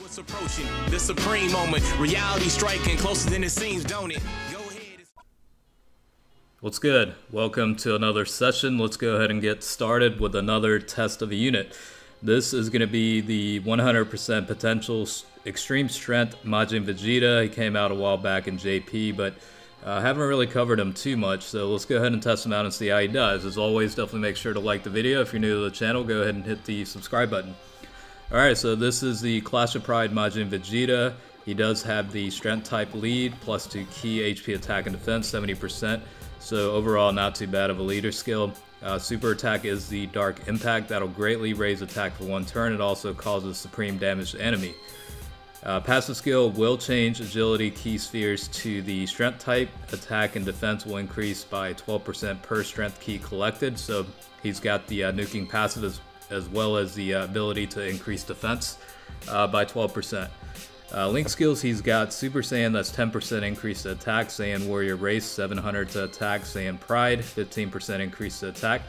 What's approaching the supreme moment, reality striking closer than it seems, don't it? Go ahead. What's good? Welcome to another session. Let's go ahead and get started with another test of a unit. This is going to be the 100% potential extreme strength Majin Vegeta. He came out a while back in JP, but haven't really covered him too much, so let's go ahead and test him out and see how he does. As always, definitely make sure to like the video. If you're new to the channel, go ahead and hit the subscribe button. Alright, so this is the Clash of Pride Majin Vegeta. He does have the strength type lead, plus 2 key HP attack and defense, 70%. So overall, not too bad of a leader skill. Super attack is the Dark Impact. That'll greatly raise attack for 1 turn. It also causes supreme damage to enemy. Passive skill will change agility key spheres to the strength type. Attack and defense will increase by 12% per strength key collected. So he's got the nuking passive as well as the ability to increase defense by 12%. Link skills, he's got Super Saiyan, that's 10% increase to attack, Saiyan Warrior Race, 700 to attack, Saiyan Pride, 15% increase to attack,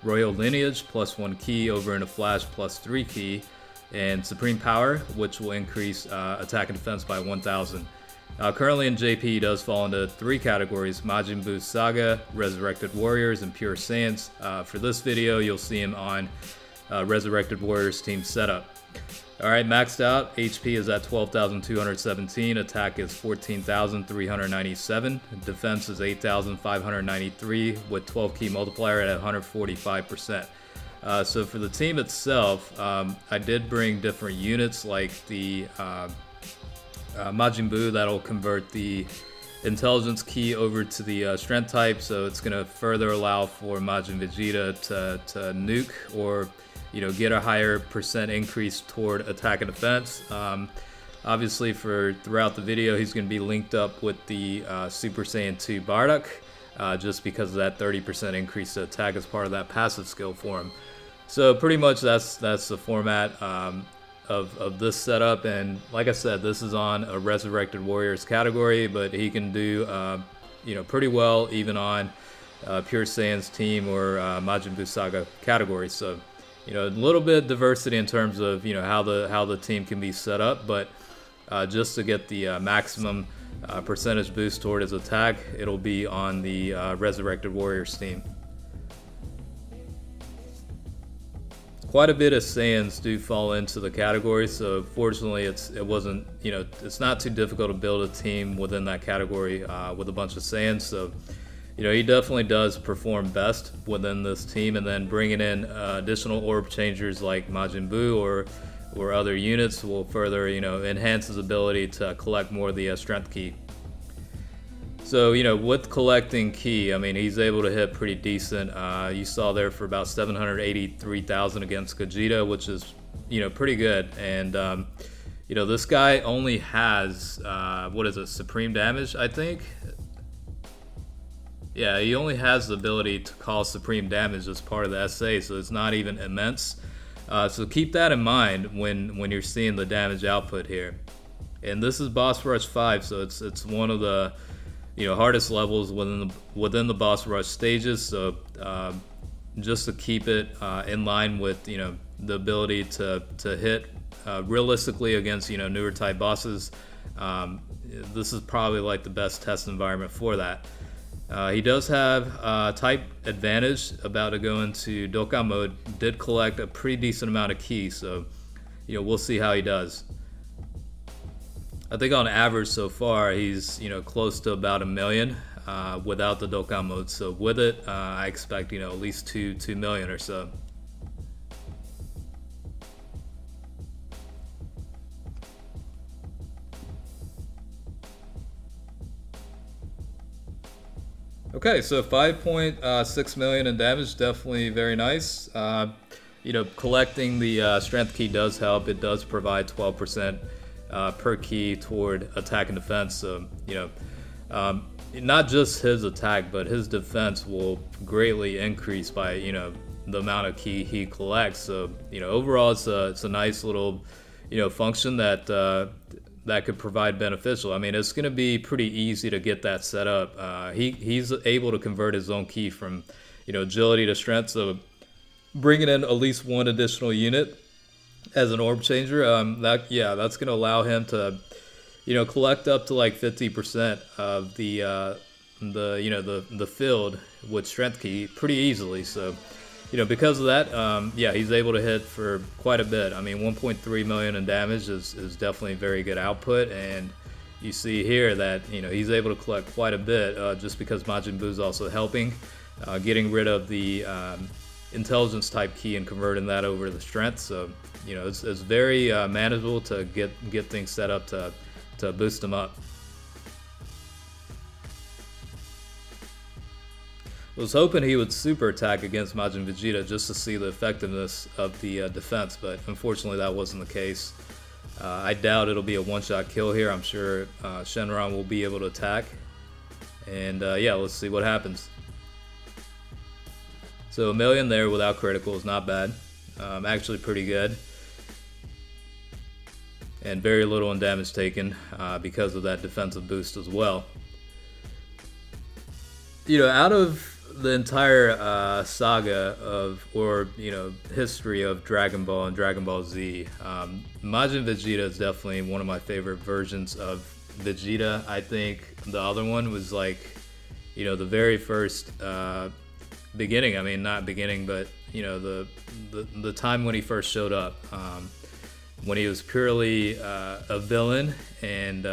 Royal Lineage, plus 1 key, over in a Flash, plus 3 key, and Supreme Power, which will increase attack and defense by 1000. Currently in JP, he does fall into 3 categories: Majin Buu Sage, Resurrected Warriors, and Pure Saiyans. For this video, you'll see him on Resurrected Warriors team setup. Alright, maxed out, HP is at 12,217, attack is 14,397, defense is 8,593 with 12 key multiplier at 145%. So for the team itself, I did bring different units like the Majin Buu that'll convert the intelligence key over to the strength type, so it's going to further allow for Majin Vegeta to nuke or get a higher percent increase toward attack and defense. Obviously, throughout the video, he's going to be linked up with the Super Saiyan 2 Bardock, just because of that 30% increase to attack as part of that passive skill for him. So pretty much that's the format of this setup. And like I said, this is on a Resurrected Warriors category, but he can do pretty well even on Pure Saiyans team or Majin Buu Saga category. So a little bit of diversity in terms of how the team can be set up, but just to get the maximum percentage boost toward his attack, it'll be on the Resurrected Warriors team. Quite a bit of Saiyans do fall into the category, so fortunately it's not too difficult to build a team within that category with a bunch of Saiyans. So he definitely does perform best within this team, and then bringing in additional orb changers like Majin Buu or other units will further enhance his ability to collect more of the strength key. So with collecting key, I mean, he's able to hit pretty decent. You saw there for about 783,000 against Gogeta, which is pretty good. And this guy only has what is it, supreme damage, I think. Yeah, he only has the ability to cause supreme damage as part of the SA, so it's not even immense. So keep that in mind when you're seeing the damage output here. And this is Boss Rush 5, so it's one of the hardest levels within the Boss Rush stages. So just to keep it in line with the ability to hit realistically against newer type bosses, this is probably like the best test environment for that. He does have type advantage, about to go into Dokkan mode. Did collect a pretty decent amount of keys, so we'll see how he does. I think on average so far he's close to about 1 million without the Dokkan mode. So with it, I expect at least 2 million or so. Okay, so 5.6 million in damage, definitely very nice. Collecting the strength key does help. It does provide 12% per key toward attack and defense. So, not just his attack, but his defense will greatly increase by, the amount of key he collects. So, overall, it's a nice little, function that could provide beneficial. I mean, it's going to be pretty easy to get that set up. He's able to convert his own key from, agility to strength. So bringing in at least one additional unit as an orb changer. That's gonna allow him to, collect up to like 50% of the field with strength key pretty easily. So, because of that, he's able to hit for quite a bit. I mean, 1.3 million in damage is definitely very good output, and you see here that he's able to collect quite a bit just because Majin Buu's also helping, getting rid of the intelligence type key and converting that over to the strength. So it's very manageable to get things set up to boost him up. I was hoping he would super attack against Majin Vegeta just to see the effectiveness of the defense, but unfortunately that wasn't the case. I doubt it'll be a one-shot kill here. I'm sure Shenron will be able to attack, and let's see what happens. So 1 million there without critical is not bad. Actually pretty good. And very little in damage taken because of that defensive boost as well. Out of the entire saga of, or history of Dragon Ball and Dragon Ball Z, Majin Vegeta is definitely one of my favorite versions of Vegeta. I think the other one was like, the very first beginning. I mean, not beginning, but the time when he first showed up, when he was purely a villain, and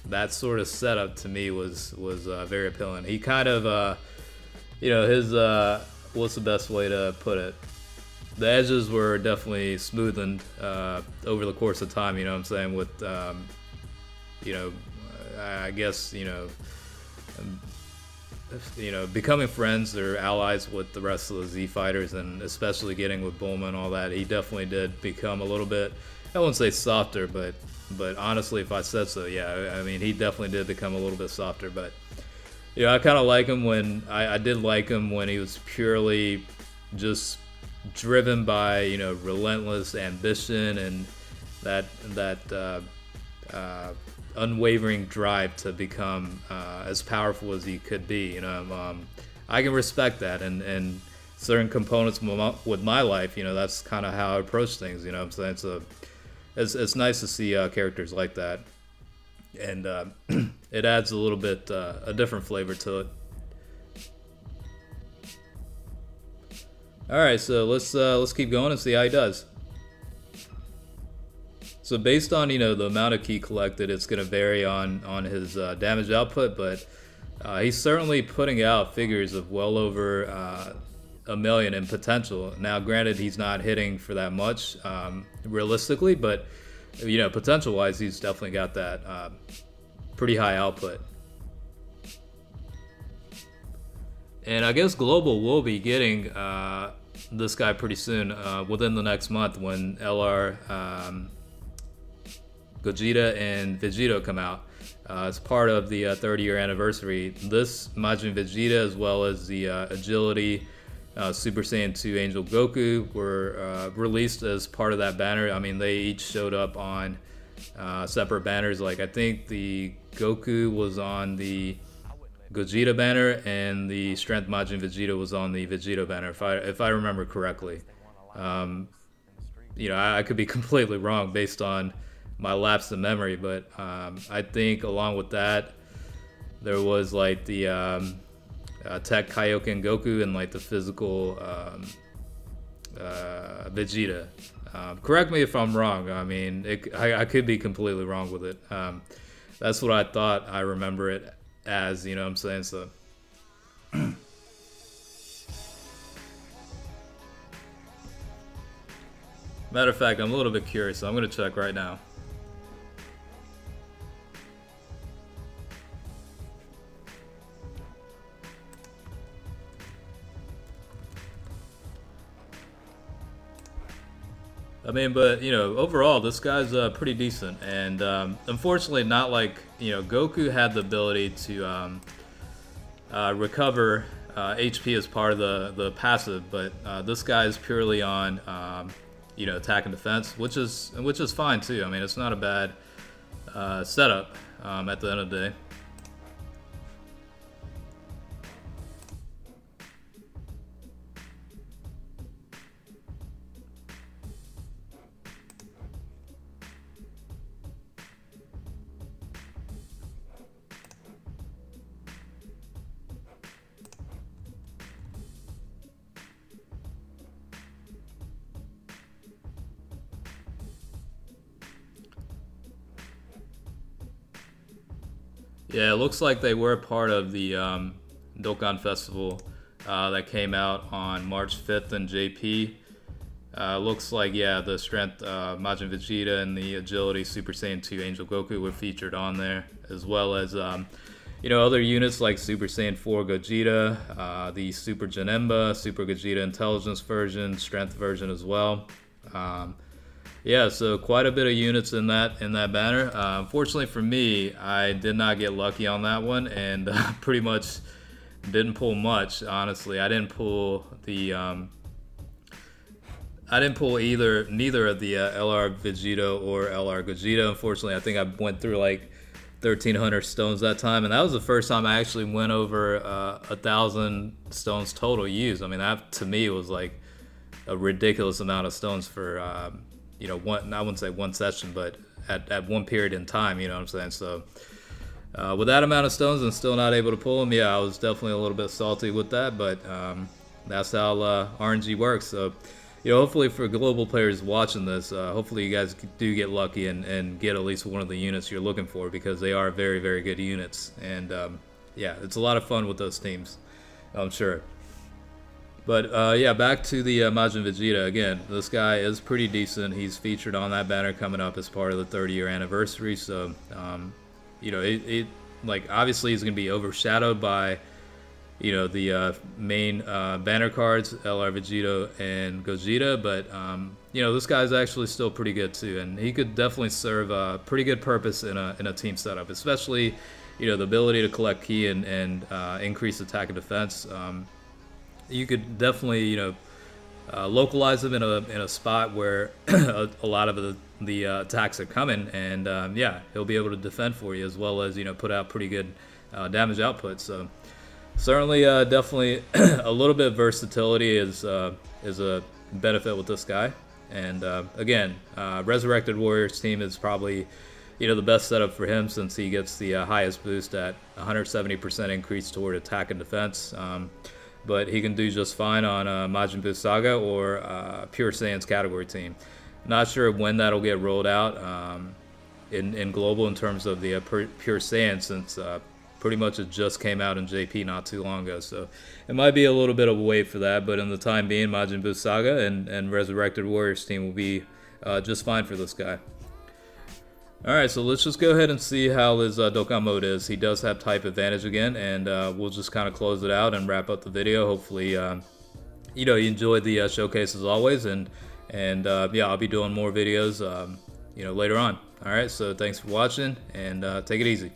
that sort of setup to me was very appealing. He kind of his what's the best way to put it? The edges were definitely smoothened over the course of time. You know what I'm saying? With I guess becoming friends or allies with the rest of the Z fighters, and especially getting with Bulma and all that, he definitely did become a little bit, I wouldn't say softer, but honestly, if I said so, yeah, I mean, he definitely did become a little bit softer. But I kind of like him when I did like him when he was purely just driven by relentless ambition and that unwavering drive to become as powerful as he could be. I can respect that, and certain components with my life, that's kind of how I approach things. You know what I'm saying? So it's nice to see characters like that, and it adds a little bit a different flavor to it. All right, so let's keep going and see how he does. So based on the amount of ki collected, it's going to vary on his damage output, but he's certainly putting out figures of well over 1 million in potential. Now, granted, he's not hitting for that much realistically, but potential-wise, he's definitely got that pretty high output. And I guess Global will be getting this guy pretty soon, within the next month, when LR Gogeta and Vegeta come out. As part of the 30-year anniversary, this Majin Vegeta, as well as the Agility Super Saiyan 2 Angel Goku, were released as part of that banner. I mean, they each showed up on separate banners. Like, I think the Goku was on the Gogeta banner, and the Strength Majin Vegeta was on the Vegeta banner, if I remember correctly. I could be completely wrong based on my lapse in memory, but I think along with that, there was like the Tech Kaioken Goku and like the physical Vegeta. Correct me if I'm wrong. I mean, I could be completely wrong with it. That's what I thought I remember it as, you know what I'm saying? So matter of fact, I'm a little bit curious, so I'm gonna check right now. I mean, but overall, this guy's pretty decent, and unfortunately, not like Goku had the ability to recover HP as part of the passive, but this guy is purely on attack and defense, which is fine too. I mean, it's not a bad setup at the end of the day. Yeah, it looks like they were part of the Dokkan Festival that came out on March 5th in JP. Looks like, yeah, the strength Majin Vegeta and the agility Super Saiyan 2 Angel Goku were featured on there, as well as other units like Super Saiyan 4 Gogeta, the Super Janemba, Super Gogeta Intelligence version, Strength version as well. Yeah, so quite a bit of units in that banner. Unfortunately for me, I did not get lucky on that one, and pretty much didn't pull much. Honestly, I didn't pull the neither of the LR Vegeta or LR Gogeta. Unfortunately, I think I went through like 1,300 stones that time, and that was the first time I actually went over 1,000 stones total used. I mean, that to me was like a ridiculous amount of stones for one, I wouldn't say one session, but at one period in time, you know what I'm saying? So with that amount of stones and still not able to pull them, yeah, I was definitely a little bit salty with that, but that's how RNG works. So hopefully for global players watching this, hopefully you guys do get lucky and get at least one of the units you're looking for, because they are very, very good units. And yeah, it's a lot of fun with those teams, I'm sure. But yeah, back to the Majin Vegeta. Again, this guy is pretty decent. He's featured on that banner coming up as part of the 30-year anniversary. So, like, obviously he's going to be overshadowed by the main banner cards, LR Vegeta and Gogeta, but this guy's actually still pretty good too, and he could definitely serve a pretty good purpose in a team setup, especially the ability to collect ki and increase attack and defense. You could definitely localize him in a spot where a lot of the attacks are coming, and yeah, he'll be able to defend for you, as well as put out pretty good damage output. So certainly, definitely a little bit of versatility is a benefit with this guy. And again, Resurrected Warriors team is probably the best setup for him, since he gets the highest boost at 170% increase toward attack and defense. But he can do just fine on Majin Buu Saga or Pure Saiyans category team. Not sure when that'll get rolled out in global in terms of the Pure Saiyans, since pretty much it just came out in JP not too long ago. So it might be a little bit of a wait for that, but in the time being, Majin Buu Saga and Resurrected Warriors team will be just fine for this guy. Alright, so let's just go ahead and see how his Dokkan mode is. He does have type advantage again, and we'll just kind of close it out and wrap up the video. Hopefully, you enjoyed the showcase as always, and yeah, I'll be doing more videos, later on. Alright, so thanks for watching, and take it easy.